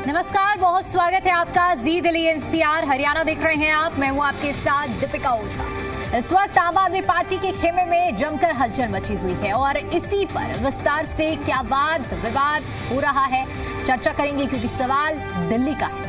नमस्कार, बहुत स्वागत है आपका जी दिल्ली एनसीआर हरियाणा देख रहे हैं आप। मैं हूं आपके साथ दीपिका ओझा। इस वक्त आम आदमी पार्टी के खेमे में जमकर हलचल मची हुई है और इसी पर विस्तार से क्या वाद विवाद हो रहा है चर्चा करेंगे, क्योंकि सवाल दिल्ली का है।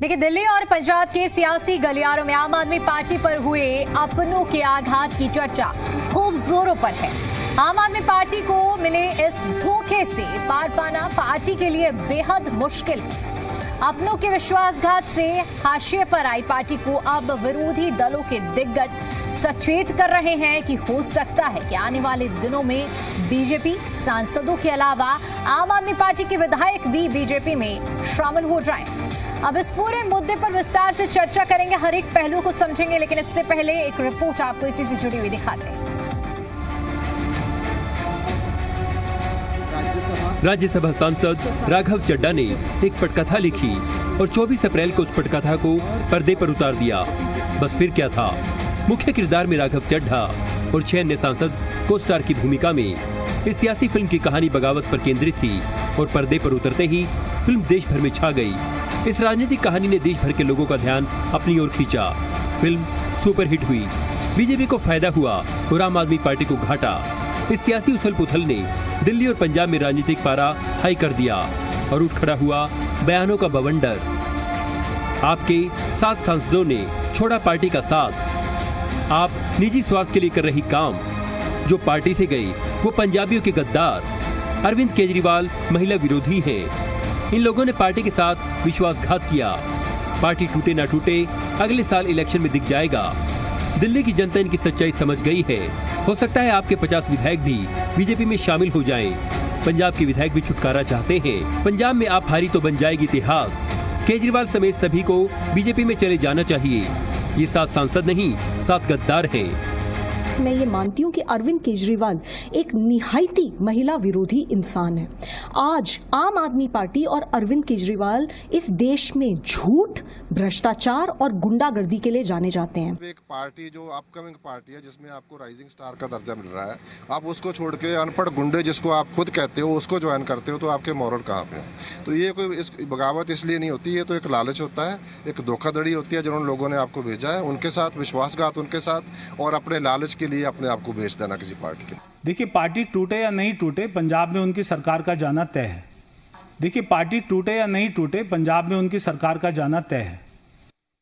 देखिए, दिल्ली और पंजाब के सियासी गलियारों में आम आदमी पार्टी पर हुए अपनों के आघात की चर्चा खूब जोरों पर है। आम आदमी पार्टी को मिले इस धोखे से पार पाना पार्टी के लिए बेहद मुश्किल है। अपनों के विश्वासघात से हाशिए पर आई पार्टी को अब विरोधी दलों के दिग्गज सचेत कर रहे हैं कि हो सकता है कि आने वाले दिनों में बीजेपी सांसदों के अलावा आम आदमी पार्टी के विधायक भी बीजेपी में शामिल हो जाएं। अब इस पूरे मुद्दे पर विस्तार से चर्चा करेंगे, हर एक पहलू को समझेंगे, लेकिन इससे पहले एक रिपोर्ट आपको इसी से जुड़ी हुई दिखाते हैं। राज्यसभा सांसद राघव चड्ढा ने एक पटकथा लिखी और 24 अप्रैल को उस पटकथा को पर्दे पर उतार दिया। बस फिर क्या था, मुख्य किरदार में राघव चड्ढा और 6 अन्य सांसद को स्टार की भूमिका में। इस सियासी फिल्म की कहानी बगावत पर केंद्रित थी और पर्दे पर उतरते ही फिल्म देश भर में छा गई। इस राजनीतिक कहानी ने देश भर के लोगों का ध्यान अपनी ओर खींचा। फिल्म सुपरहिट हुई, बीजेपी को फायदा हुआ और आम आदमी पार्टी को घाटा। इस सियासी उथल पुथल ने दिल्ली और पंजाब में राजनीतिक पारा हाई कर दिया और उठ खड़ा हुआ बयानों का बवंडर। आपके 7 सांसदों ने छोड़ा पार्टी का साथ। आप निजी स्वार्थ के लिए कर रही काम। जो पार्टी से गए वो पंजाबियों के गद्दार। अरविंद केजरीवाल महिला विरोधी हैं। इन लोगों ने पार्टी के साथ विश्वासघात किया। पार्टी टूटे ना टूटे, अगले साल इलेक्शन में दिख जाएगा। दिल्ली की जनता इनकी सच्चाई समझ गई है। हो सकता है आपके 50 विधायक भी बीजेपी में शामिल हो जाएं। पंजाब के विधायक भी छुटकारा चाहते हैं। पंजाब में आप हारी तो बन जाएगी इतिहास। केजरीवाल समेत सभी को बीजेपी में चले जाना चाहिए। ये 7 सांसद नहीं, 7 गद्दार हैं। मैं ये मानती हूँ कि अरविंद केजरीवाल एक निहायती महिला विरोधी इंसान है। आज आम आदमी पार्टी और अरविंद केजरीवाल इस देश में झूठ, भ्रष्टाचार और गुंडागर्दी के लिए जाने जाते हैं। एक पार्टी जो अपकमिंग पार्टी है जिसमें आपको राइजिंग स्टार का दर्जा मिल रहा है, आप उसको छोड़ के अनपढ़ गुंडे जिसको आप खुद कहते हो उसको ज्वाइन करते हो, तो आपके मॉरल कहाँ पे है? तो ये कोई इस बगावत इसलिए नहीं होती, ये तो एक लालच होता है, एक धोखाधड़ी होती है जिन्होंने लोगों ने आपको भेजा है, उनके साथ विश्वासघात उनके साथ, और अपने लालच के लिए अपने आप को बेच देना किसी पार्टी के। देखिए, पार्टी टूटे या नहीं टूटे, पंजाब में उनकी सरकार का जाना तय है। देखिए, पार्टी टूटे या नहीं टूटे, पंजाब में उनकी सरकार का जाना तय है।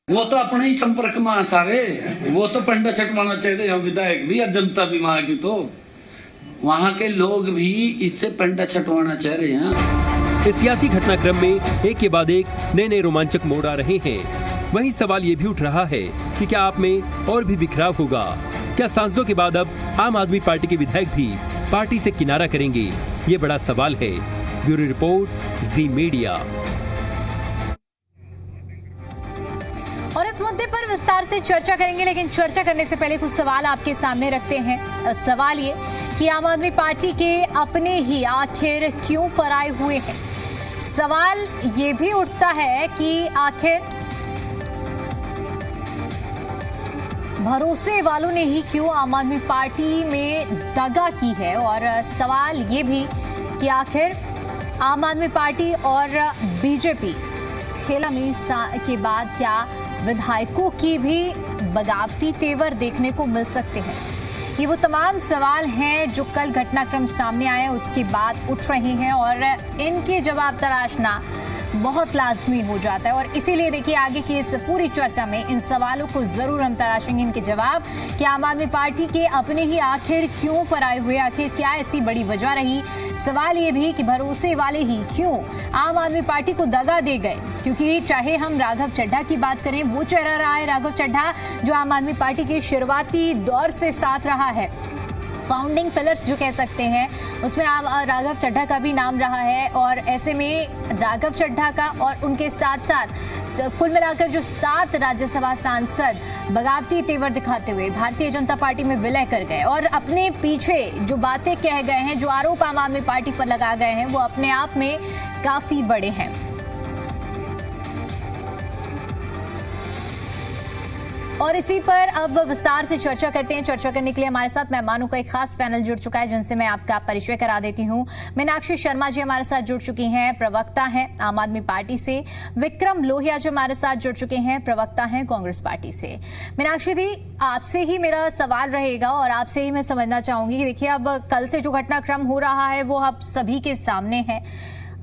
वो तो अपने ही संपर्क में आ सारे, वो तो पंडा छटवाना चाहिए, विधायक भी और जनता भी वहां की, तो वहां के लोग भी इससे पंडा छटवाना चाह रहे हैं। इस सियासी घटनाक्रम में एक के बाद एक नए नए रोमांचक मोड़ आ रहे हैं। वहीं सवाल ये भी उठ रहा है कि क्या आप में और भी बिखराव होगा? क्या सांसदों के बाद अब आम आदमी पार्टी के विधायक भी पार्टी से किनारा करेंगे? ये बड़ा सवाल है। ब्यूरो रिपोर्ट, जी मीडिया। और इस मुद्दे पर विस्तार से चर्चा करेंगे, लेकिन चर्चा करने से पहले कुछ सवाल आपके सामने रखते हैं। सवाल ये कि आम आदमी पार्टी के अपने ही आखिर क्यों पराए हुए हैं? सवाल ये भी उठता है कि आखिर भरोसे वालों ने ही क्यों आम आदमी पार्टी में दगा की है, और सवाल ये भी कि आखिर आम आदमी पार्टी और बीजेपी खेला में के बाद क्या विधायकों की भी बगावती तेवर देखने को मिल सकते हैं? ये वो तमाम सवाल हैं जो कल घटनाक्रम सामने आए उसके बाद उठ रहे हैं और इनके जवाब तलाशना बहुत लाजमी हो जाता है। और इसीलिए देखिए, आगे की इस पूरी चर्चा में इन सवालों को जरूर हम तलाशेंगे, इनके जवाब कि आम आदमी पार्टी के अपने ही आखिर क्यों पराए हुए, आखिर क्या ऐसी बड़ी वजह रही। सवाल ये भी कि भरोसे वाले ही क्यों आम आदमी पार्टी को दगा दे गए, क्योंकि चाहे हम राघव चड्ढा की बात करें, वो चेहरा रहा है राघव चड्ढा जो आम आदमी पार्टी के शुरुआती दौर से साथ रहा है। फाउंडिंग पिलर्स जो कह सकते हैं, उसमें राघव चड्ढा का भी नाम रहा है। और ऐसे में राघव चड्ढा का और उनके साथ साथ कुल मिलाकर जो 7 राज्यसभा सांसद बगावती तेवर दिखाते हुए भारतीय जनता पार्टी में विलय कर गए और अपने पीछे जो बातें कह गए हैं, जो आरोप आम आदमी पार्टी पर लगा गए हैं, वो अपने आप में काफी बड़े हैं। और इसी पर अब विस्तार से चर्चा करते हैं। चर्चा करने के लिए हमारे साथ मेहमानों का एक खास पैनल जुड़ चुका है, जिनसे मैं आपका परिचय करा देती हूं। मीनाक्षी शर्मा जी हमारे साथ जुड़ चुकी हैं, प्रवक्ता हैं आम आदमी पार्टी से। विक्रम लोहिया जी हमारे साथ जुड़ चुके हैं, प्रवक्ता हैं कांग्रेस पार्टी से। मीनाक्षी जी, आपसे ही मेरा सवाल रहेगा और आपसे ही मैं समझना चाहूंगी कि देखिए, अब कल से जो घटनाक्रम हो रहा है वो अब सभी के सामने है।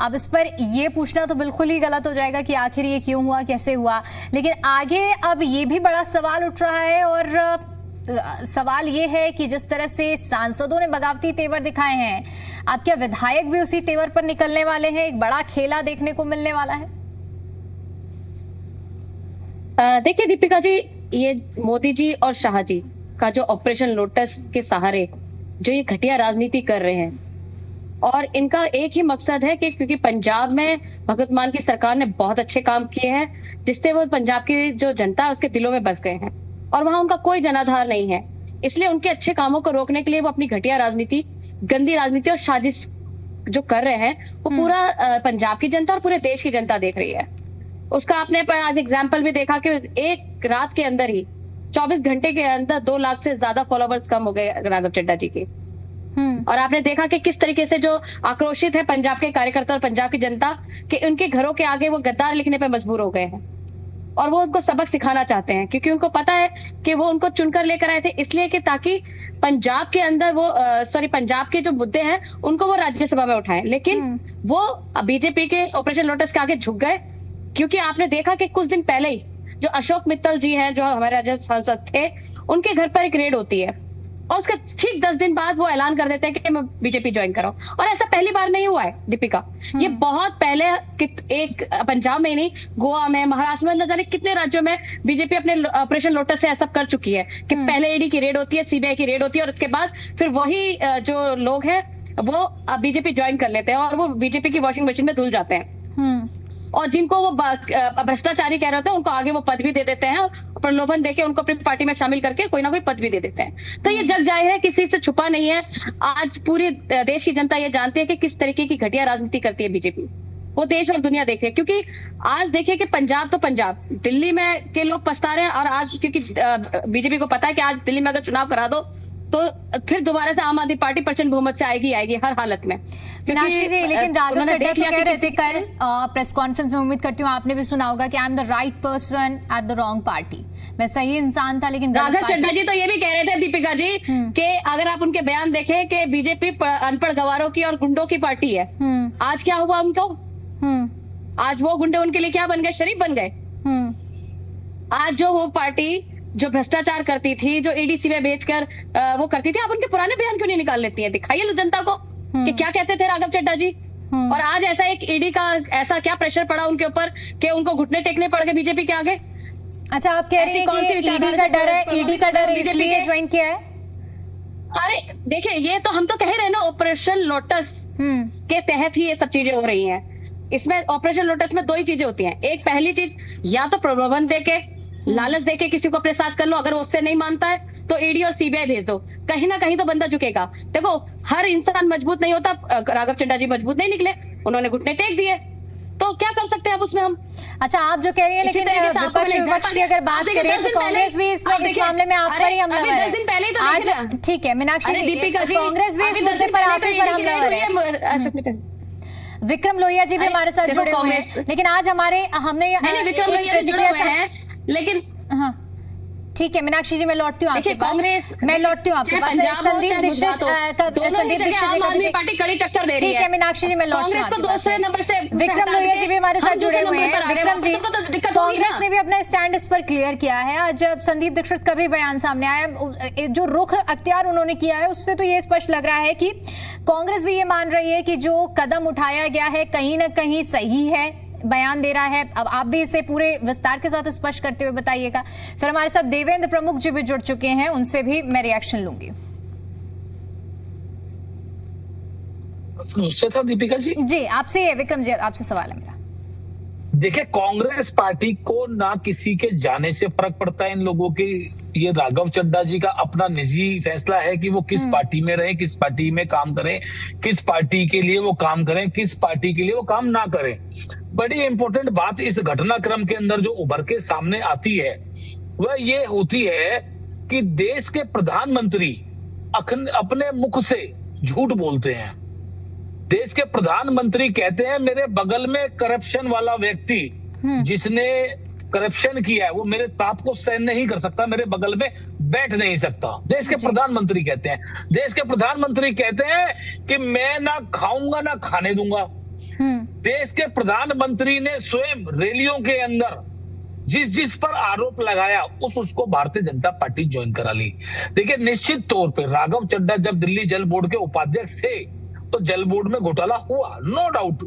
अब इस पर ये पूछना तो बिल्कुल ही गलत हो जाएगा कि आखिर ये क्यों हुआ, कैसे हुआ, लेकिन आगे अब ये भी बड़ा सवाल उठ रहा है। और सवाल ये है कि जिस तरह से सांसदों ने बगावती तेवर दिखाए हैं, अब क्या विधायक भी उसी तेवर पर निकलने वाले हैं? एक बड़ा खेला देखने को मिलने वाला है। देखिए दीपिका जी, ये मोदी जी और शाह जी का जो ऑपरेशन लोटस के सहारे जो ये घटिया राजनीति कर रहे हैं, और इनका एक ही मकसद है कि क्योंकि पंजाब में भगवंत मान की सरकार ने बहुत अच्छे काम किए हैं, जिससे वो पंजाब की जो जनता है उसके दिलों में बस गए हैं और वहां उनका कोई जनाधार नहीं है। इसलिए उनके अच्छे कामों को रोकने के लिए वो अपनी घटिया राजनीति, गंदी राजनीति और साजिश जो कर रहे हैं, वो पूरा पंजाब की जनता और पूरे देश की जनता देख रही है। उसका आपने आज एग्जाम्पल भी देखा कि एक रात के अंदर ही 24 घंटे के अंदर 2 लाख से ज्यादा फॉलोवर्स कम हो गए राघव चड्ढा जी के। और आपने देखा कि किस तरीके से जो आक्रोशित है पंजाब के कार्यकर्ता और पंजाब की जनता, कि उनके घरों के आगे वो गद्दार लिखने पे मजबूर हो गए हैं और वो उनको सबक सिखाना चाहते हैं, क्योंकि उनको पता है कि वो उनको चुनकर लेकर आए थे इसलिए कि ताकि पंजाब के अंदर वो पंजाब के जो मुद्दे हैं उनको वो राज्यसभा में उठाएं। लेकिन वो बीजेपी के ऑपरेशन लोटस के आगे झुक गए, क्योंकि आपने देखा कि कुछ दिन पहले ही जो अशोक मित्तल जी हैं, जो हमारे राज्य सांसद थे, उनके घर पर एक रेड होती है और उसके ठीक 10 दिन बाद वो ऐलान कर देते हैं कि मैं बीजेपी ज्वाइन कर रहा हूं। और ऐसा पहली बार नहीं हुआ है दीपिका, ये बहुत पहले एक पंजाब में ही नहीं, गोवा में, महाराष्ट्र में, न जाने कितने राज्यों में बीजेपी अपने ऑपरेशन लोटस से ऐसा कर चुकी है कि पहले ईडी की रेड होती है, सीबीआई की रेड होती है और उसके बाद फिर वही जो लोग हैं वो बीजेपी ज्वाइन कर लेते हैं और वो बीजेपी की वॉशिंग मशीन में धुल जाते हैं। और जिनको वो भ्रष्टाचारी कह रहे होते हैं उनको आगे वो पद भी दे देते हैं, प्रलोभन देके उनको अपनी पार्टी में शामिल करके कोई ना कोई पद भी दे देते हैं। तो ये जग जाहिर है, किसी से छुपा नहीं है। आज पूरे देश की जनता ये जानती है कि किस तरीके की घटिया राजनीति करती है बीजेपी। वो देश और दुनिया देखे, क्योंकि आज देखिए कि पंजाब तो पंजाब, दिल्ली में के लोग पछता रहे हैं और आज क्योंकि बीजेपी को पता है कि आज दिल्ली में अगर चुनाव करा दो तो फिर दोबारा से आम आदमी पार्टी प्रचंड बहुमत से आएगी हर हालत में। मीनाक्षी जी, लेकिन राघव चड्ढा तो कह रहे थे कल प्रेस कॉन्फ्रेंस में, उम्मीद करती हूँ आपने भी सुना होगा कि I am the right person at the wrong party. मैं सही इंसान था लेकिन राघव चड्ढा जी तो ये भी कह रहे थे दीपिका जी कि अगर आप उनके बयान देखें कि बीजेपी अनपढ़ गवारों की और गुंडों की पार्टी है। आज क्या हुआ उनको? आज वो गुंडे उनके लिए क्या बन गए? शरीफ बन गए। आज जो वो पार्टी जो भ्रष्टाचार करती थी, जो ईडीसी में भेजकर वो करती थी, आप उनके पुराने बयान क्यों नहीं निकाल लेती है? दिखाइए जनता को कि क्या कहते थे राघव चड्ढा जी। और आज ऐसा एक ईडी का ऐसा क्या प्रेशर पड़ा उनके ऊपर कि उनको घुटने टेकने पड़ गए बीजेपी के आगे। अच्छा, आप कह रही हैं कि ईडी का डर है, ईडी का डर इसलिए ज्वाइन किया है? अरे देखिए, ये तो हम तो कह रहे हैं ना, ऑपरेशन लोटस के तहत ही ये सब चीजें हो रही हैं। इसमें ऑपरेशन लोटस में 2 ही चीजें होती हैं। एक, पहली चीज, या तो प्रलोभन देके, लालच देके किसी को अपने साथ कर लो, अगर वो उससे नहीं मानता है तो ईडी और सीबीआई भेज दो, कहीं ना कहीं तो बंदा झुकेगा। देखो, हर इंसान मजबूत नहीं होता। राघव चड्ढा जी मजबूत नहीं निकले, उन्होंने घुटने टेक दिए, तो क्या कर सकते हैं अब उसमें हम। अच्छा, आप जो कह रही हैं, लेकिन विपक्ष की अगर बात करें तो कांग्रेस भी इस मामले में आप पर ही हमलावर है आज। ठीक है मीनाक्षी जी, कांग्रेस भी इस मुद्दे पर आप ही पर हमलावर है। विक्रम लोहिया जी भी हमारे साथ जुड़े हुए हैं, लेकिन आज हमने विक्रम लोहिया जुड़े हुए हैं, लेकिन हाँ ठीक है मीनाक्षी जी, मैं लौटती हूँ आपके पास। मैं लौटती हूँ आपके पास। संदीप दीक्षित आम आदमी पार्टी कड़ी टक्कर दे रही है। ठीक है मीनाक्षी जी, मैं लौटती हूँ। विक्रम लोहिया जी भी हमारे साथ जुड़े हुए हैं। विक्रम जी, कांग्रेस ने भी अपना स्टैंड इस पर क्लियर किया है। आज जब संदीप दीक्षित का भी बयान सामने आया, जो रुख अख्तियार उन्होंने किया है, उससे तो ये स्पष्ट लग रहा है कि कांग्रेस भी ये मान रही है कि जो कदम उठाया गया है कहीं ना कहीं सही है, बयान दे रहा है। अब आप भी इसे पूरे विस्तार के साथ स्पष्ट करते हुए बताइएगा। फिर हमारे साथ देवेंद्र प्रमुख जी भी जुड़ चुके हैं, उनसे भी मैं रिएक्शन लूंगी। मुझसे था दीपिका जी? जी आपसे, विक्रम जी आपसे सवाल है मेरा। देखिए, कांग्रेस पार्टी को ना किसी के जाने से फर्क पड़ता है इन लोगों के। ये राघव चड्ढा जी का अपना निजी फैसला है कि वो किस पार्टी में रहे, किस पार्टी में काम करें, किस पार्टी के लिए वो काम करें, किस पार्टी के लिए वो काम ना करें। बड़ी इंपॉर्टेंट बात इस घटनाक्रम के अंदर जो उभर के सामने आती है वह ये होती है कि देश के प्रधानमंत्री अपने मुख से झूठ बोलते हैं। देश के प्रधानमंत्री कहते हैं मेरे बगल में करप्शन वाला व्यक्ति जिसने करप्शन किया है वो मेरे ताप को सहन नहीं कर सकता, मेरे बगल में बैठ नहीं सकता। देश के प्रधानमंत्री कहते हैं। देश के प्रधानमंत्री कहते हैं कि मैं ना खाऊंगा ना खाने दूंगा। देश के प्रधानमंत्री ने स्वयं रैलियों के अंदर जिस पर आरोप लगाया उसको भारतीय जनता पार्टी ज्वाइन करा ली। देखिए, निश्चित तौर पे राघव चड्ढा जब दिल्ली जल बोर्ड के उपाध्यक्ष थे तो जल बोर्ड में घोटाला हुआ, नो डाउट,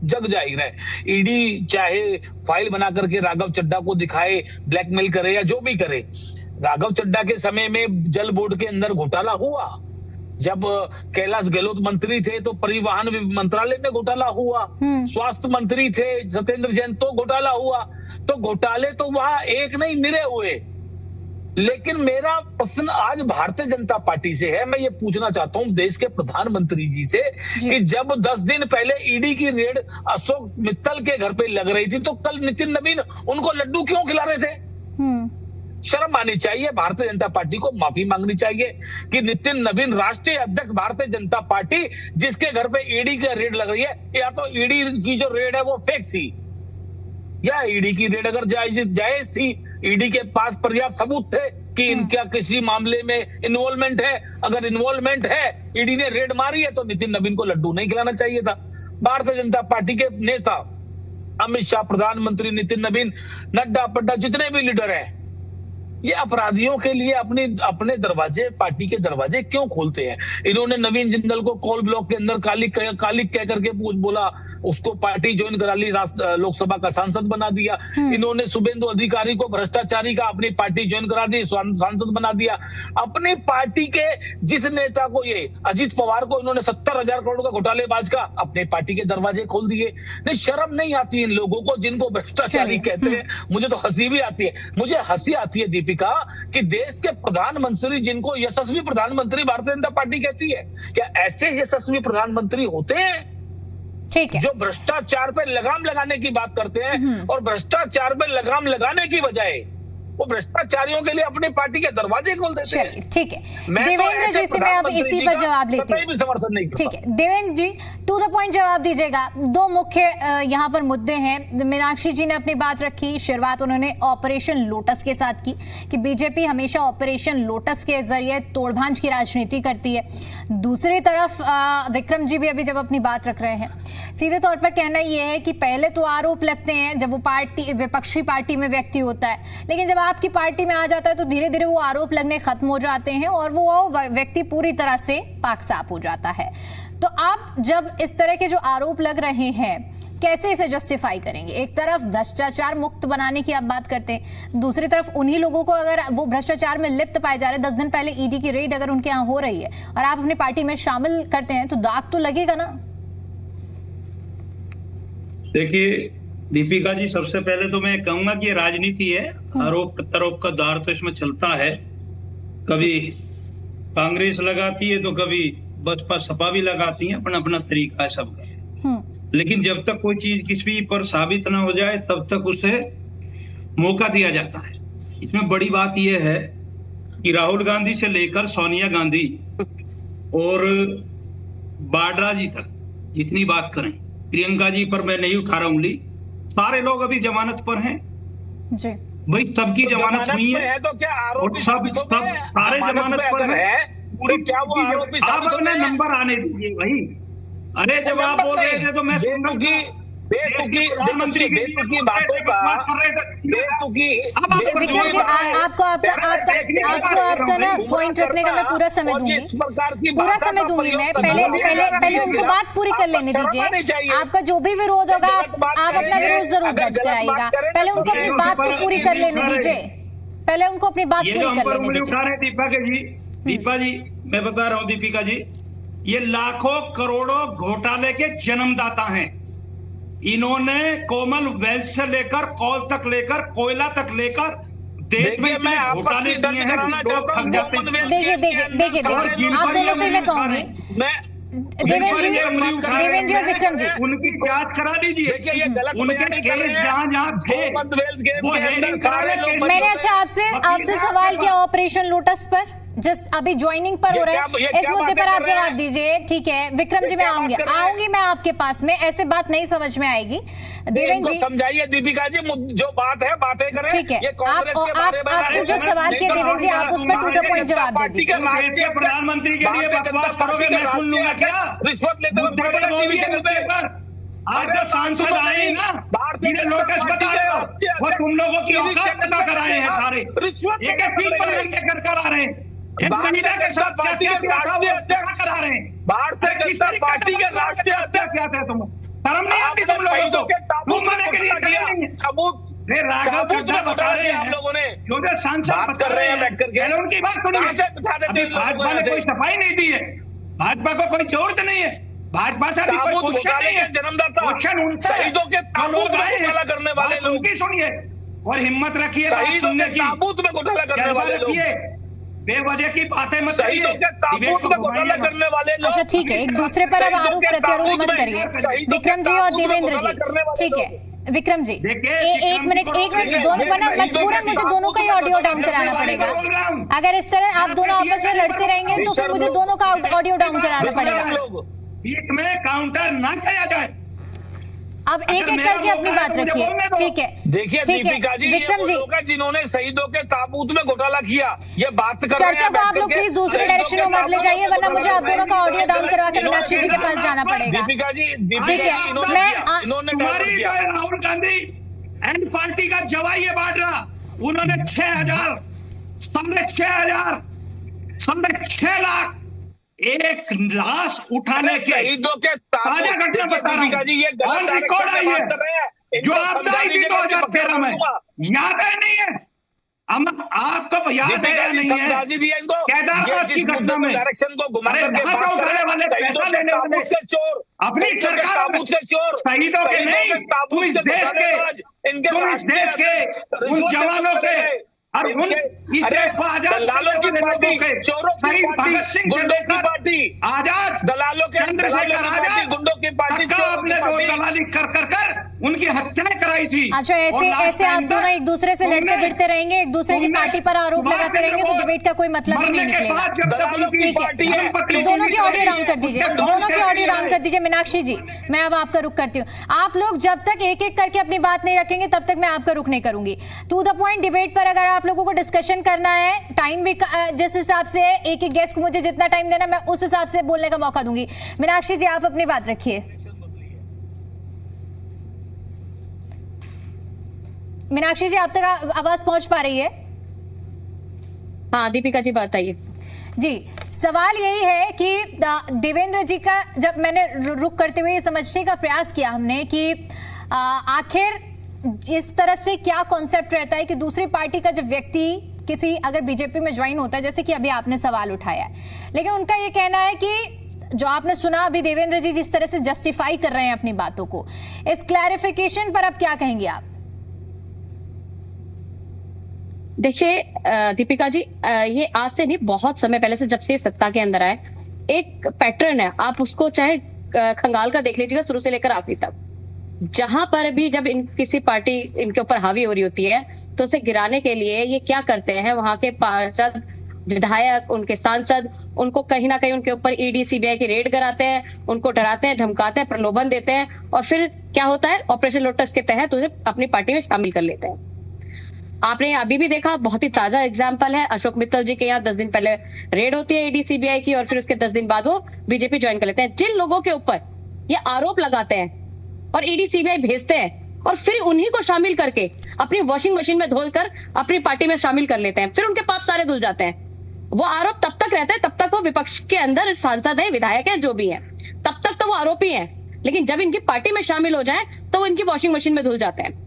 जग जाहिर है। ईडी चाहे फाइल बना करके राघव चड्ढा को दिखाए, ब्लैकमेल करे या जो भी करे, राघव चड्ढा के समय में जल बोर्ड के अंदर घोटाला हुआ। जब कैलाश गहलोत मंत्री थे तो परिवहन मंत्रालय में घोटाला हुआ। स्वास्थ्य मंत्री थे सत्येंद्र जैन तो घोटाला हुआ। तो घोटाले तो वहां एक नहीं निरे हुए। लेकिन मेरा प्रश्न आज भारतीय जनता पार्टी से है। मैं ये पूछना चाहता हूं देश के प्रधानमंत्री जी से कि जब 10 दिन पहले ईडी की रेड अशोक मित्तल के घर पे लग रही थी तो कल नितिन नवीन उनको लड्डू क्यों खिला रहे थे? शर्म आनी चाहिए। भारतीय जनता पार्टी को माफी मांगनी चाहिए कि नितिन नवीन राष्ट्रीय अध्यक्ष भारतीय जनता पार्टी जिसके घर पे ईडी की रेड लग रही है, या तो ईडी की जो रेड है वो फेक थी या ईडी की रेड अगर जायज थी, ईडी के पास पर्याप्त सबूत थे कि इनका किसी मामले में इन्वॉल्वमेंट है। अगर इन्वॉल्वमेंट है, ईडी ने रेड मारी है, तो नितिन नवीन को लड्डू नहीं खिलाना चाहिए था। भारतीय जनता पार्टी के नेता अमित शाह, प्रधानमंत्री नितिन नवीन, नड्डा पड्डा, जितने भी लीडर हैं, ये अपराधियों के लिए अपने दरवाजे, पार्टी के दरवाजे क्यों खोलते हैं? इन्होंने नवीन जिंदल को कोल ब्लॉक के अंदर कालिक कह करके बोला, उसको पार्टी ज्वाइन करा ली, लोकसभा का सांसद बना दिया। इन्होंने शुभेंदु अधिकारी को भ्रष्टाचारी का अपनी पार्टी ज्वाइन करा दी, सांसद बना दिया। अपनी पार्टी के जिस नेता को, ये अजीत पवार को, इन्होंने 70,000 करोड़ का घोटालेबाज का अपने पार्टी के दरवाजे खोल दिए। नहीं, शर्म नहीं आती इन लोगों को जिनको भ्रष्टाचारी कहते हैं? मुझे तो हंसी भी आती है। मुझे हंसी आती है दीपिका कि देश के प्रधानमंत्री जिनको यशस्वी प्रधानमंत्री भारतीय जनता पार्टी कहती है, क्या ऐसे यशस्वी प्रधानमंत्री होते हैं? ठीक है, जो भ्रष्टाचार पे लगाम लगाने की बात करते हैं और भ्रष्टाचार पे लगाम लगाने की बजाय वो भ्रष्टाचारियों के लिए अपनी पार्टी के दरवाजे खोल देते हैं। ठीक है, देवेंद्र जी से मैं अब इसी पर जवाब लेती हूँ। समर्थन नहीं। ठीक है देवेंद्र जी, टू द पॉइंट जवाब दीजिएगा। दो मुख्य यहाँ पर मुद्दे हैं। मीनाक्षी जी ने अपनी बात रखी, शुरुआत उन्होंने ऑपरेशन लोटस के साथ की कि बीजेपी हमेशा ऑपरेशन लोटस के जरिए तोड़भांज की राजनीति करती है। दूसरी तरफ विक्रम जी भी अभी जब अपनी बात रख रहे हैं, सीधे तौर पर कहना यह है कि पहले तो आरोप लगते हैं जब वो पार्टी, विपक्षी पार्टी में व्यक्ति होता है, लेकिन जब आपकी पार्टी में आ जाता है तो धीरे धीरे वो आरोप लगने खत्म हो जाते हैं और वो व्यक्ति पूरी तरह से पाक साफ हो जाता है। तो आप जब इस तरह के जो आरोप लग रहे हैं, कैसे इसे जस्टिफाई करेंगे? एक तरफ भ्रष्टाचार मुक्त बनाने की आप बात करते हैं, दूसरी तरफ उन्हीं लोगों को अगर वो भ्रष्टाचार में लिप्त पाए जा रहे हैं, 10 दिन पहले ईडी की रेड अगर उनके यहाँ हो रही है और आप अपनी पार्टी में शामिल करते हैं, तो दाग तो लगेगा ना? देखिए दीपिका जी, सबसे पहले तो मैं कहूंगा कि ये राजनीति है, आरोप प्रत्यारोप का दौर तो इसमें चलता है। कभी कांग्रेस लगाती है तो कभी बसपा सपा भी लगाती है, अपना अपना तरीका है सबका। लेकिन जब तक कोई चीज किसी पर साबित ना हो जाए तब तक उसे मौका दिया जाता है। इसमें बड़ी बात यह है कि राहुल गांधी से लेकर सोनिया गांधी और वाड्रा जी तक जितनी बात करें, प्रियंका जी पर मैं नहीं उठा रहा उंगली, सारे लोग अभी जमानत पर हैं जी। भाई सबकी जमानत हुई है तो क्या आरोपी सब सारे जमानत पर है? पूरी क्या वो आरोपी साबित होने? नंबर आने दीजिए भाई। अरे जब आप बोल रहे थे तो मैं बेतुकी बातों का विक्रम जी, आपको आपका ना पॉइंट रखने का मैं पूरा समय दूंगी मैं। पहले उनको बात पूरी कर लेने दीजिए। आपका जो भी विरोध होगा आप अपना विरोध जरूर दर्ज कराइएगा। पहले उनको अपनी बात तो पूरी कर लेने दीजिए। पहले उनको अपनी बात पूरी कर लेने दीजिए। दीपा जी, मैं बता रहा हूँ दीपिका जी, ये लाखों करोड़ों घोटाले के जन्मदाता हैं। इन्होंने कॉमनवेल्थ से लेकर कॉल तक लेकर कोयला तक लेकर देश में मैं आपका दर्ज कराना चाहता हूं। देखिए आप दोनों से मैं कहूंगी, देवेंद्र जी और विक्रम जी, उनकी जांच करा दीजिए। देखिए ये गलत उनके केस जहां थे वो हेडिंग सारे लोग। मैंने अच्छा आपसे सवाल किया ऑपरेशन लोटस पर, जिस अभी ज्वाइनिंग पर हो रहा है, इस मुद्दे पर आप जवाब दीजिए। ठीक है विक्रम जी, मैं आऊंगी मैं आपके पास में, ऐसे बात नहीं समझ में आएगी। देवेंद्र जी समझाइए, दीपिका जी जो बात है बातें करें। ठीक है, आपसे जो सवाल किया देवेंद्र जी, आप उस पर टू द पॉइंट जवाब दे दीजिए। प्रधानमंत्री के लिए बकवास करोगे, मैं सुन लूंगा क्या? रिश्वत लेते हुए आज जो सांसद आए ना, जिन्हें लोटस बता रहे हो, वो तुम लोगों की औकात पता कराए हैं सारे, एक फील्ड पर लड़के कर आ रहे हैं। भारतीय जनता पार्टी के राष्ट्रीय अध्यक्ष करा रहे हैं। भारतीय जनता पार्टी के राष्ट्रीय अध्यक्ष क्या थे तुम? शर्म नहीं आती तुम लोगों को? सबूत बता रहे हैं आप लोगों ने, जो सांसद कर रहे हैं बैठ करके, उनकी बात सुनिए। भाजपा ने कोई सफाई नहीं दी है, भाजपा को कोई जरूरत नहीं है, भाजपा से भी कोई क्वेश्चन नहीं है। जन्मदाता क्वेश्चन उनसे शहीदों के ताबूत में घोटाला करने वाले लोग, उनकी सुनिए और हिम्मत रखिए। शहीदों के ताबूत में घोटाला करने वाले लोग, बेवजह की बातें मत शहीदों के ताबूत में घोटाला करने वाले लोग। अच्छा ठीक है, एक दूसरे पर अब आरोप प्रत्यारोप मत करिए विक्रम जी और देवेंद्र जी। ठीक है विक्रम जी, एक मिनट दोनों का ना मजबूरन मुझे दोनों का ही ऑडियो डाउन कराना पड़ेगा। अगर इस तरह आप दोनों आपस में लड़ते रहेंगे तो फिर मुझे दोनों का ऑडियो डाउन कराना पड़ेगा। बीच में काउंटर ना किया जाए। अब एक करके अपनी बात रखिए। ठीक है, देखिए दीपिका जी, विक्रम जी, जिन्होंने शहीदों के ताबूत में घोटाला किया, ये बात कर चर्चा को आप लोग प्लीज दूसरे डायरेक्शन में मत ले जाइए, वरना मुझे आप दोनों का ऑडियो डाउन करवा कर मीनाक्षी जी के पास जाना पड़ेगा। दीपिका जी, ठीक है, तुम्हारी राहुल गांधी एंड पार्टी का जवाब ये बांट रहा, उन्होंने 6,000 6 लाख एक लाश उठाने के शहीदों के ताजा घटना बता रहा हूं। जी, ये ऑन रिकॉर्ड आई है, जो आपदा आई थी 2013 में, याद है नहीं है? आपको याद है या नहीं है? केदारनाथ की घटना में डायरेक्शन को घुमा करके उठाने वाले, पैसा लेने वाले चोर, अपनी सरकार के चोर, शहीदों के नहीं, तुम इस देश के उन जवानों के और उन दलालों की पार्टी, चोरों की पार्टी, गुंडों की पार्टी, आजाद दलालों के पार्टी, गुंडों की पार्टी, चोरों की पार्टी, दलाली कर उनकी हत्याएं कराई थी। अच्छा, ऐसे आप दोनों एक दूसरे से लड़ते भिड़ते रहेंगे, एक दूसरे की पार्टी पर आरोप लगाते रहेंगे तो डिबेट का कोई मतलब ही नहीं निकलेगा। ठीक है, दोनों की ऑडियो डाउन कर दीजिए, दोनों की ऑडियो डाउन कर दीजिए। मीनाक्षी जी, मैं अब आपका रुख करती हूँ। आप लोग जब तक एक करके अपनी बात नहीं रखेंगे तब तक मैं आपका रुख नहीं करूंगी। टू द पॉइंट डिबेट पर अगर आप लोगों को डिस्कशन करना है, टाइम भी जिस हिसाब से एक गेस्ट को मुझे जितना टाइम देना मैं उस हिसाब से बोलने का मौका दूंगी। मीनाक्षी जी, आप अपनी बात रखिए। मीनाक्षी जी, आप तक आवाज पहुंच पा रही है? हाँ दीपिका जी, बताइए। जी, सवाल यही है कि देवेंद्र जी का जब मैंने रुक करते हुए ये समझने का प्रयास किया हमने कि आखिर इस तरह से क्या कॉन्सेप्ट रहता है कि दूसरी पार्टी का जब व्यक्ति किसी अगर बीजेपी में ज्वाइन होता है, जैसे कि अभी आपने सवाल उठाया है, लेकिन उनका ये कहना है कि जो आपने सुना अभी देवेंद्र जी जिस तरह से जस्टिफाई कर रहे हैं अपनी बातों को, इस क्लैरिफिकेशन पर अब क्या कहेंगे आप? देखिए दीपिका जी, ये आज से नहीं, बहुत समय पहले से, जब से सत्ता के अंदर आए, एक पैटर्न है। आप उसको चाहे खंगाल कर देख लीजिएगा शुरू से लेकर आखिरी तक। जहां पर भी जब किसी पार्टी इनके ऊपर हावी हो रही होती है तो उसे गिराने के लिए ये क्या करते हैं, वहां के पार्षद, विधायक, उनके सांसद, उनको कहीं ना कहीं उनके ऊपर ईडी सीबीआई की रेड कराते हैं, उनको डराते हैं, धमकाते हैं, प्रलोभन देते हैं, और फिर क्या होता है, ऑपरेशन लोटस के तहत उसे अपनी पार्टी में शामिल कर लेते हैं। आपने अभी भी देखा, बहुत ही ताजा एग्जाम्पल है, अशोक मित्तल जी के यहाँ 10 दिन पहले रेड होती है ईडी सीबीआई की, और फिर उसके 10 दिन बाद वो बीजेपी ज्वाइन कर लेते हैं। जिन लोगों के ऊपर ये आरोप लगाते हैं और ईडी सीबीआई भेजते हैं और फिर उन्हीं को शामिल करके अपनी वॉशिंग मशीन में धोकर अपनी पार्टी में शामिल कर लेते हैं, फिर उनके पाप सारे धुल जाते हैं। वो आरोप तब तक रहता है तब तक वो विपक्ष के अंदर सांसद है, विधायक है, जो भी है, तब तक तो वो आरोपी है, लेकिन जब इनकी पार्टी में शामिल हो जाए तो वो इनकी वॉशिंग मशीन में धुल जाते हैं।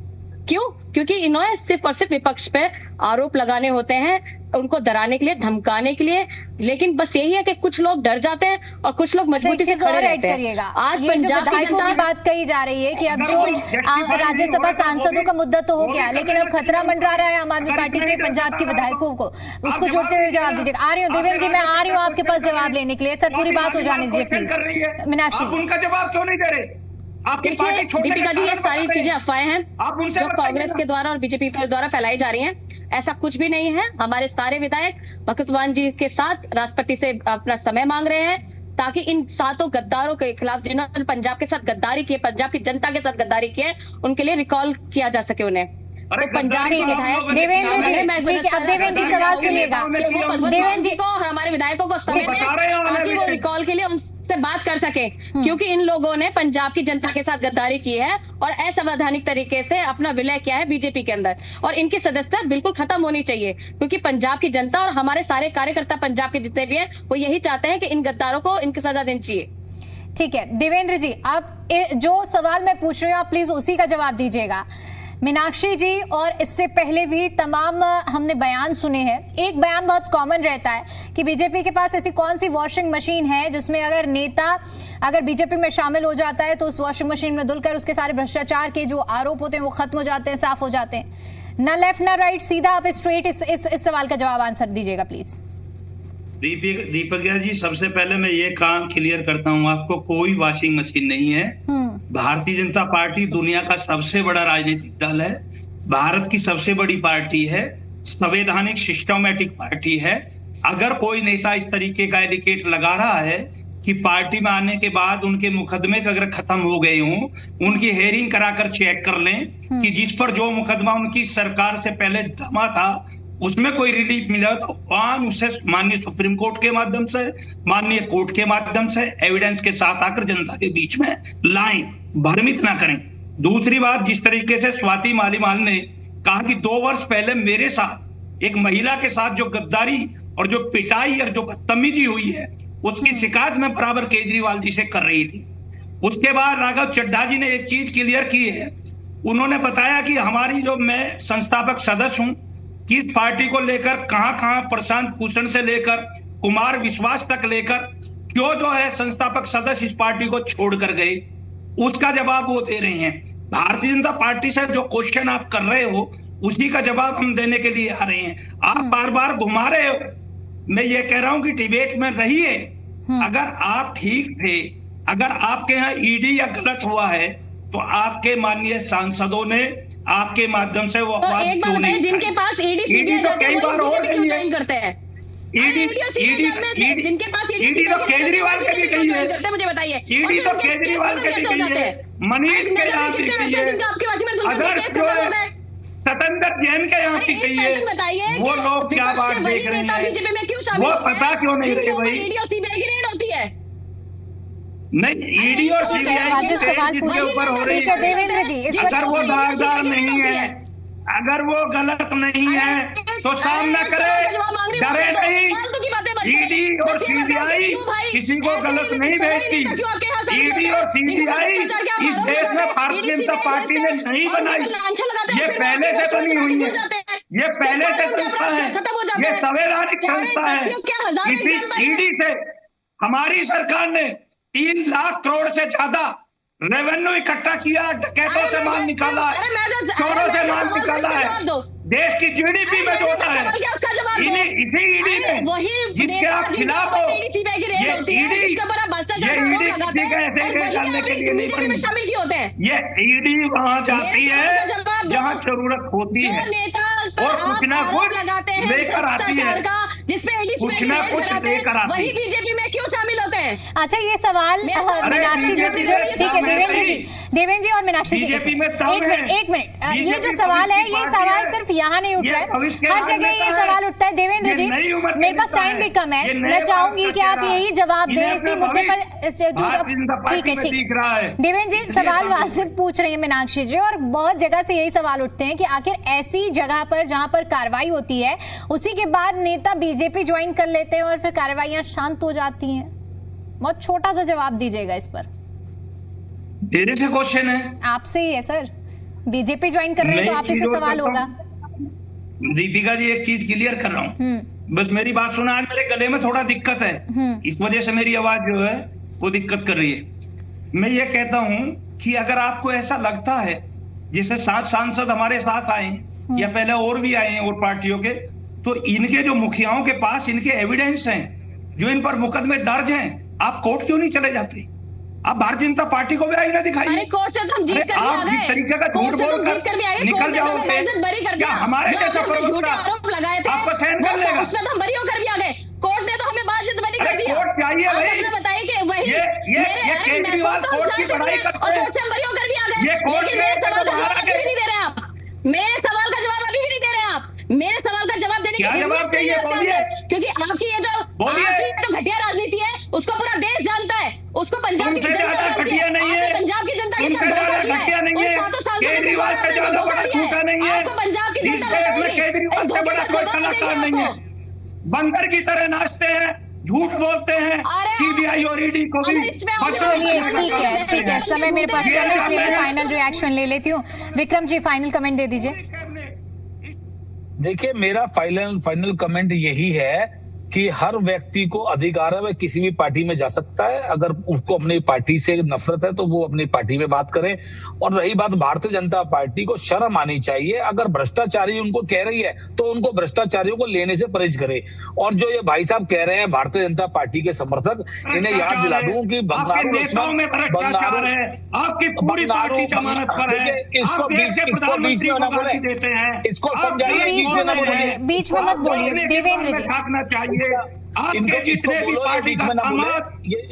क्यों? क्योंकि इन्होंने सिर्फ और सिर्फ विपक्ष पे आरोप लगाने होते हैं, उनको डराने के लिए, धमकाने के लिए। लेकिन बस यही है कि कुछ लोग डर जाते हैं और कुछ लोग मजबूती से खड़े रहते हैं। आज पंजाब विधायकों की बात कही जा रही है कि अब जो राज्यसभा सांसदों का मुद्दा तो हो गया, लेकिन अब खतरा मंडरा रहा है आम आदमी पार्टी के पंजाब के विधायकों को, उसको जोड़ते हुए जवाब दीजिएगा। आ रही हूँ देवेंद्र जी, मैं आ रही हूँ आपके पास जवाब लेने के लिए। सर पूरी बात हो जाने दीजिए प्लीज। मीनाक्षी जी, उनका जवाब क्यों नहीं दे रहे? देखिए दीपिका जी, ये सारी चीजें अफवाहें हैं जो कांग्रेस के द्वारा और बीजेपी के द्वारा फैलाई जा रही हैं। ऐसा कुछ भी नहीं है। हमारे सारे विधायक भगतवान जी के साथ राष्ट्रपति से अपना समय मांग रहे हैं ताकि इन 7 गद्दारों के खिलाफ, जिन्होंने पंजाब के साथ गद्दारी की है, पंजाब की जनता के साथ गद्दारी की है, उनके लिए रिकॉल किया जा सके उन्हें। तो पंजाब के विधायक देवेंद्र जी, ठीक है, अब देवेंद्र जी सवाल सुनिएगा। देवेंद्र जी को और हमारे विधायकों को समय दें ताकि वो रिकॉल के लिए उनसे बात कर सके, क्योंकि इन लोगों ने पंजाब की जनता के साथ गद्दारी की है और असंवैधानिक तरीके से अपना विलय किया है बीजेपी के अंदर, और इनकी सदस्यता बिल्कुल खत्म होनी चाहिए, क्योंकि पंजाब की जनता और हमारे सारे कार्यकर्ता पंजाब के जितने भी हैं वो यही चाहते हैं कि इन गद्दारों को इनकी सजा देनी चाहिए। ठीक है देवेंद्र जी, अब जो सवाल मैं पूछ रही हूँ आप प्लीज उसी का जवाब दीजिएगा। मीनाक्षी जी और इससे पहले भी तमाम हमने बयान सुने हैं। एक बयान बहुत कॉमन रहता है कि बीजेपी के पास ऐसी कौन सी वॉशिंग मशीन है जिसमें अगर नेता अगर बीजेपी में शामिल हो जाता है तो उस वॉशिंग मशीन में धुलकर उसके सारे भ्रष्टाचार के जो आरोप होते हैं वो खत्म हो जाते हैं, साफ हो जाते हैं। ना लेफ्ट ना राइट, सीधा आप स्ट्रेट इस सवाल का जवाब आंसर दीजिएगा प्लीज। दीपक जी, सबसे पहले मैं ये काम क्लियर करता हूँ आपको, कोई वॉशिंग मशीन नहीं है। भारतीय जनता पार्टी दुनिया का सबसे बड़ा राजनीतिक दल है, भारत की सबसे बड़ी पार्टी है, संवैधानिक सिस्टमैटिक पार्टी है। अगर कोई नेता इस तरीके का एडिकेट लगा रहा है कि पार्टी में आने के बाद उनके मुकदमे अगर खत्म हो गए हों, उनकी हेयरिंग कराकर चेक कर लें कि जिस पर जो मुकदमा उनकी सरकार से पहले जमा था उसमें कोई रिलीफ मिला तो वहां उससे माननीय सुप्रीम कोर्ट के माध्यम से, माननीय कोर्ट के माध्यम से एविडेंस के साथ आकर जनता के बीच में लाएं, भ्रमित ना करें। दूसरी बात, जिस तरीके से स्वाति मालीवाल ने कहा कि 2 वर्ष पहले मेरे साथ एक महिला के साथ जो गद्दारी और जो पिटाई और जो बदतमीजी हुई है उसकी शिकायत मैं बराबर केजरीवाल जी से कर रही थी। उसके बाद राघव चड्ढा जी ने एक चीज क्लियर की है, उन्होंने बताया कि हमारी जो मैं संस्थापक सदस्य हूं, किस पार्टी को लेकर कहां प्रशांत भूषण से लेकर कुमार विश्वास तक लेकर क्यों जो है संस्थापक सदस्य इस पार्टी को छोड़कर गए, उसका जवाब वो दे रहे हैं। भारतीय जनता पार्टी से जो क्वेश्चन आप कर रहे हो उसी का जवाब हम देने के लिए आ रहे हैं। आप बार बार घुमा रहे हो। मैं ये कह रहा हूं कि डिबेट में रहिए। अगर आप ठीक थे, अगर आपके यहाँ ईडी या गलत हुआ है तो आपके माननीय सांसदों ने आपके माध्यम से वो एक बात बताइए, जिनके पास ईडी सीबीआई तो कई बार और क्यों ज्वाइन करते हैं? ईडी जिनके पास ईडी तो केजरीवाल के भी गई है, मुझे बताइए। ईडी तो केजरीवाल के भी गई है, मनीष के यहाँ भी गई है, अगर जो सतेंद्र जैन के यहाँ की गई है, वो लोग क्या बात देख रहे हैं, वो पता क्यों नहीं रहे भाई? ईडी और सीबीआई की रेड होती है। नहीं, ईडी और सीबीआई के ऊपर हो रही है। देवेंद्र जी, अगर वो दागदार नहीं है, अगर वो गलत नहीं है तो सामना करे, डरे नहीं। ईडी और सीबीआई किसी को गलत नहीं भेजती। ईडी और सीबीआई इस देश में भारतीय जनता पार्टी ने नहीं बनाई, ये पहले से बनी हुई है, ये पहले से संस्था है, ये संवैधानिक संस्था है। इसी ईडी से हमारी सरकार ने 3 लाख करोड़ से ज्यादा रेवेन्यू इकट्ठा किया, डकैतों से माल निकाला है, चोरों से माल निकाला है, देश की जीडीपी में जोड़ा है। इसी ईडी में जिसके आप खिलाफ हो, ये ईडी किसी का ऐसे डालने के लिए नहीं बनी। ये ईडी वहाँ जाती है जहाँ जरूरत होती है और कुछ ना कुछ लेकर आती है, कुछ ना कुछ लेकर आती है। बीजेपी में क्यों शामिल होते हैं? अच्छा, ये सवाल मीनाक्षी जी, ठीक है देवेंद्र जी और मीनाक्षी जी, एक मिनट, ये जो सवाल है ये सवाल सिर्फ यहाँ नहीं उठ रहा है, हर जगह ये सवाल उठता है। देवेंद्र जी, मेरे पास टाइम भी कम है, मैं चाहूंगी कि आप यही जवाब दें इसी मुद्दे पर। ठीक है देवेंद्र जी, सवाल वाजिब पूछ रही है मीनाक्षी जी, और बहुत जगह से यही सवाल उठते हैं कि आखिर ऐसी जगह पर जहां पर कार्रवाई होती है उसी के बाद नेता बीजेपी ज्वाइन कर लेते हैं और फिर कार्रवाइयां शांत हो जाती हैं। बहुत छोटा सा जवाब दीजिएगा इस पर। मेरे से क्वेश्चन है, आपसे ही है सर, बीजेपी ज्वाइन कर रहे हैं तो आप ही से सवाल होगा। दीपिका जी एक चीज क्लियर कर रहा हूँ, बस मेरी बात सुना। आज मेरे गले में थोड़ा दिक्कत है, इस वजह से मेरी आवाज जो है वो दिक्कत कर रही है। मैं ये कहता हूँ कि अगर आपको ऐसा लगता है जैसे 7 सांसद हमारे साथ आए या पहले और भी आए हैं और पार्टियों के, तो इनके जो मुखियाओं के पास इनके एविडेंस हैं, जो इन पर मुकदमे दर्ज हैं, आप कोर्ट क्यों नहीं चले जाते? आप भारतीय जनता पार्टी को भी आईना दिखाइए। कोर्ट से तो हम जीत कर भी आ गए, तरीके का झूठ बोलकर निकल जाओगे, बरी कर क्या दिया। हमारे जैसा झूठे आरोप लगाए थे आपको सहन कर लेगा? उसमें तो हम बरी होकर भी आ गए। कोर्ट ने तो हमें बात बरी कर दिया। कोर्ट चाहिए भाई, आपने बताया कि वही ये केजरीवाल कोर्ट की पढ़ाई करते हैं, कोर्ट से हम बरी होकर भी आ गए। ये कोर्ट लेकिन मेरे सवाल का जवाब अभी भी नहीं दे रहे आप। मेरे सवाल का जवाब अभी भी नहीं दे रहे आप। मेरे सवाल का जवाब देने की जवाब चाहिए? बोलिए, क्योंकि आपकी ये जो घटिया राजनीति है उसको पूरा देश जानता है, उसको पंजाब की जनता जानती है, पंजाब की जनता के साथ धोखा किया है। उन 7 साल में केजरीवाल से ज्यादा बड़ा झूठा नहीं है, आपको पंजाब की जनता केजरीवाल से बड़ा कोई कलाकार नहीं है। बंदर की तरह नाचते हैं, झूठ बोलते हैं, सीबीआई और ईडी को भी। चलिए ठीक है, समय मेरे पास कम है, इसलिए मैं फाइनल रिएक्शन ले लेती हूँ। विक्रम जी फाइनल कमेंट दे दीजिए। देखिए, मेरा फाइनल कमेंट यही है कि हर व्यक्ति को अधिकार है, वह किसी भी पार्टी में जा सकता है। अगर उसको अपनी पार्टी से नफरत है तो वो अपनी पार्टी में बात करें। और रही बात भारतीय जनता पार्टी को शर्म आनी चाहिए। अगर भ्रष्टाचारी उनको कह रही है तो उनको भ्रष्टाचारियों को लेने से परहेज करे। और जो ये भाई साहब कह रहे हैं भारतीय जनता पार्टी के समर्थक, इन्हें याद दिला दूं कि बंगारू इसको बीच में ना बोले, इसको समझाइए, बीच में मत बोलिए देवेंद्र जी। इनको इसको बोलो, ये बीच में ना बोले,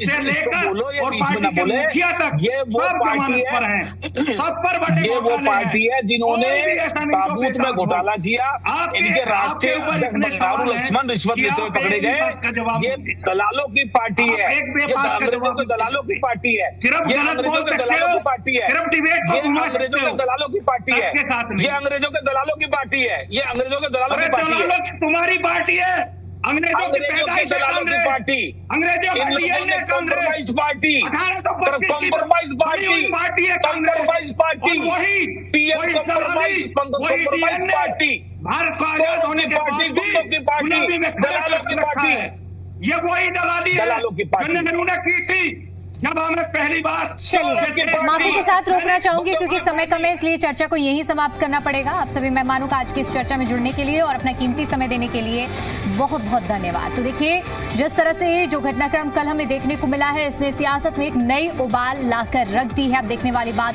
इसको बोलो, ये बीच में ना बोले। ये वो पार्टी है, ये वो पार्टी है जिन्होंने ताबूत में घोटाला किया। इनके राष्ट्रीय अध्यक्ष बंगारू लक्ष्मण रिश्वत लेते हुए पकड़े गए। ये दलालों की पार्टी है, ये अंग्रेजों के दलालों की पार्टी है, ये अंग्रेजों के दलालों की पार्टी है, ये अंग्रेजों के दलालों की पार्टी है, ये अंग्रेजों के दलालों की पार्टी है, ये अंग्रेजों के दलालों की पार्टी है, तुम्हारी पार्टी है। अंग्रेजों की दलालों की party, compromise party, compromise party, compromise party, PM compromise party, Bharat को आजाद होने के पार्टी, गुंडों की पार्टी, दलालों की पार्टी, ये वही दलाली है जिन्होंने उन्होंने की थी जब हमें पहली बार। चलिए, माफी के साथ रोकना चाहूंगी क्योंकि समय कम है, इसलिए चर्चा को यहीं समाप्त करना पड़ेगा। आप सभी मेहमानों का आज की इस चर्चा में जुड़ने के लिए और अपना कीमती समय देने के लिए बहुत बहुत धन्यवाद। तो देखिए, जिस तरह से जो घटनाक्रम कल हमें देखने को मिला है, इसने सियासत में एक नई उबाल लाकर रख दी है। अब देखने वाली बात